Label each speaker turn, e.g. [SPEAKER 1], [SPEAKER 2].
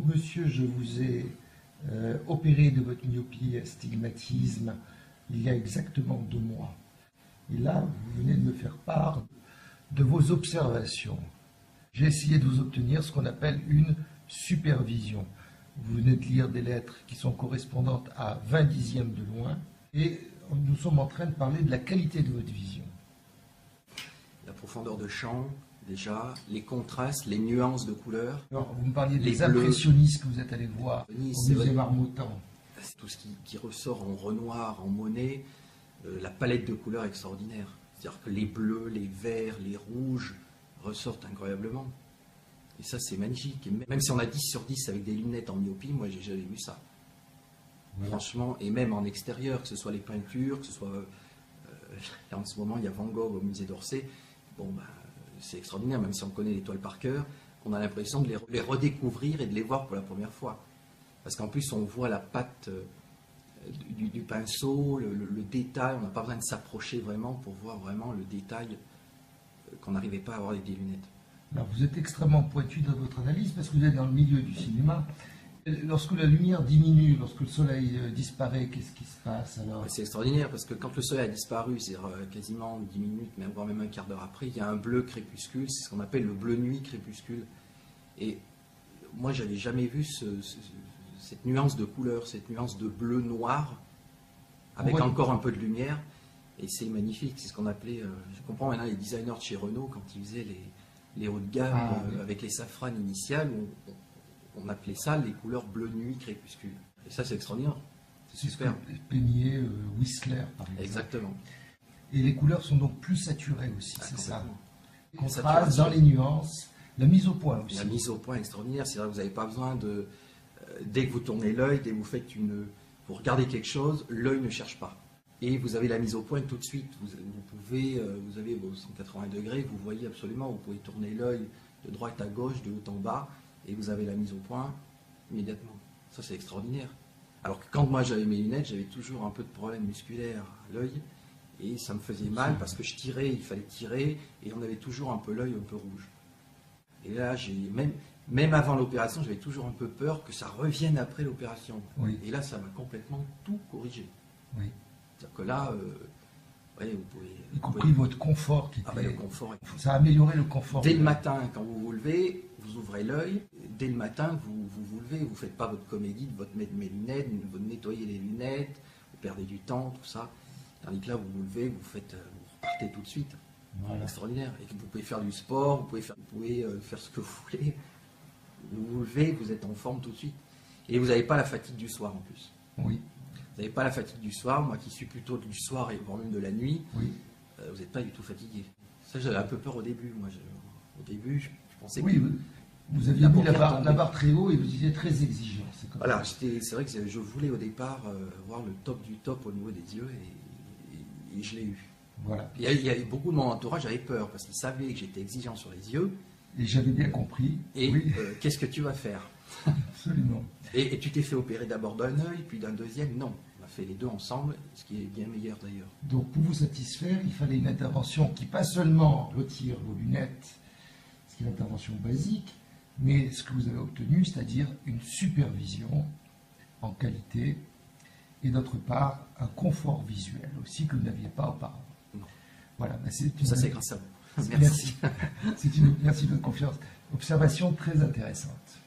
[SPEAKER 1] Monsieur, je vous ai opéré de votre myopie et astigmatisme il y a exactement 2 mois. Et là, vous venez de me faire part de vos observations. J'ai essayé de vous obtenir ce qu'on appelle une supervision. Vous venez de lire des lettres qui sont correspondantes à 20 dixièmes de loin et nous sommes en train de parler de la qualité de votre vision.
[SPEAKER 2] La profondeur de champ, déjà, les contrastes, les nuances de couleurs.
[SPEAKER 1] Alors, vous me parliez des
[SPEAKER 2] bleus.
[SPEAKER 1] Impressionnistes que vous êtes allé voir au musée Marmottan.
[SPEAKER 2] C'est tout ce qui ressort en Renoir, en Monet, la palette de couleurs extraordinaire. C'est-à-dire que les bleus, les verts, les rouges ressortent incroyablement. Et ça, c'est magnifique. Et même si on a 10 sur 10 avec des lunettes en myopie, moi, j'ai jamais vu ça. Voilà. Franchement, et même en extérieur, que ce soit les peintures, que ce soit... là, en ce moment, il y a Van Gogh au musée d'Orsay. Bon, bah, c'est extraordinaire, même si on connaît les toiles par cœur, on a l'impression de les redécouvrir et de les voir pour la première fois. Parce qu'en plus, on voit la patte du pinceau, le détail, on n'a pas besoin de s'approcher vraiment pour voir vraiment le détail qu'on n'arrivait pas à avoir avec des lunettes.
[SPEAKER 1] Alors, vous êtes extrêmement pointu dans votre analyse parce que vous êtes dans le milieu du cinéma. Lorsque la lumière diminue, lorsque le soleil disparaît, qu'est-ce qui se passe alors?
[SPEAKER 2] C'est extraordinaire parce que quand le soleil a disparu, c'est-à-dire quasiment 10 minutes, voire même un quart d'heure après, il y a un bleu crépuscule, c'est ce qu'on appelle le bleu nuit crépuscule. Et moi, j'avais jamais vu cette nuance de couleur, cette nuance de bleu noir, avec encore un peu de lumière. Et c'est magnifique, c'est ce qu'on appelait, je comprends maintenant les designers de chez Renault, quand ils faisaient les hauts de gamme avec les safranes initiales, on appelait ça les couleurs bleu nuit crépuscule. Et ça, c'est extraordinaire. C'est super.
[SPEAKER 1] Peigné, Whistler, par exemple.
[SPEAKER 2] Exactement.
[SPEAKER 1] Et les couleurs sont donc plus saturées aussi, c'est ça.
[SPEAKER 2] Contraste
[SPEAKER 1] dans les nuances, la mise au point aussi.
[SPEAKER 2] La mise au point extraordinaire, c'est vrai que vous n'avez pas besoin de... dès que vous tournez l'œil, dès que vous faites vous regardez quelque chose, l'œil ne cherche pas. Et vous avez la mise au point tout de suite. Vous avez vos 180 degrés, vous voyez absolument, vous pouvez tourner l'œil de droite à gauche, de haut en bas, et vous avez la mise au point immédiatement. Ça, c'est extraordinaire. Alors que quand moi j'avais mes lunettes, j'avais toujours un peu de problème musculaire à l'œil, et ça me faisait mal parce que je tirais, il fallait tirer, et on avait toujours un peu l'œil un peu rouge. Et là, même avant l'opération, j'avais toujours un peu peur que ça revienne après l'opération.
[SPEAKER 1] Oui.
[SPEAKER 2] Et là, ça m'a complètement tout corrigé.
[SPEAKER 1] Oui.
[SPEAKER 2] C'est-à-dire que là, vous pouvez...
[SPEAKER 1] Y compris votre confort qui
[SPEAKER 2] le confort.
[SPEAKER 1] Ça a amélioré le confort.
[SPEAKER 2] Dès le matin, quand vous vous levez, vous ouvrez l'œil. Dès le matin, vous levez. Vous ne faites pas votre comédie de votre mettre mes lunettes, vous nettoyez les lunettes, vous perdez du temps, tout ça. Tandis que là, vous vous levez, vous repartez tout de suite.
[SPEAKER 1] Voilà.
[SPEAKER 2] Extraordinaire. Et vous pouvez faire du sport, vous pouvez faire ce que vous voulez. Vous vous levez, vous êtes en forme tout de suite. Et vous n'avez pas la fatigue du soir en plus.
[SPEAKER 1] Oui.
[SPEAKER 2] Vous n'avez pas la fatigue du soir, moi qui suis plutôt du soir et voire même de la nuit,
[SPEAKER 1] oui.
[SPEAKER 2] Vous n'êtes pas du tout fatigué. Ça, j'avais un peu peur au début. Moi, au début, je pensais
[SPEAKER 1] que vous aviez mis la barre très haut et vous étiez très exigeant.
[SPEAKER 2] Voilà, c'est vrai que je voulais au départ voir le top du top au niveau des yeux et je l'ai eu.
[SPEAKER 1] Voilà.
[SPEAKER 2] Il y a beaucoup de mon entourage avait peur parce qu'ils savaient que j'étais exigeant sur les yeux.
[SPEAKER 1] Et j'avais bien compris.
[SPEAKER 2] Et qu'est-ce que tu vas faire?
[SPEAKER 1] Absolument.
[SPEAKER 2] Et tu t'es fait opérer d'abord d'un œil, puis d'un deuxième? Non. On a fait les deux ensemble, ce qui est bien meilleur d'ailleurs.
[SPEAKER 1] Donc pour vous satisfaire, il fallait une intervention qui pas seulement retire vos lunettes, ce qui est l'intervention basique, mais ce que vous avez obtenu, c'est-à-dire une supervision en qualité et d'autre part un confort visuel aussi que vous n'aviez pas auparavant.
[SPEAKER 2] Non.
[SPEAKER 1] Voilà,
[SPEAKER 2] ça c'est grâce à vous.
[SPEAKER 1] Merci. Merci de votre confiance. Observation très intéressante.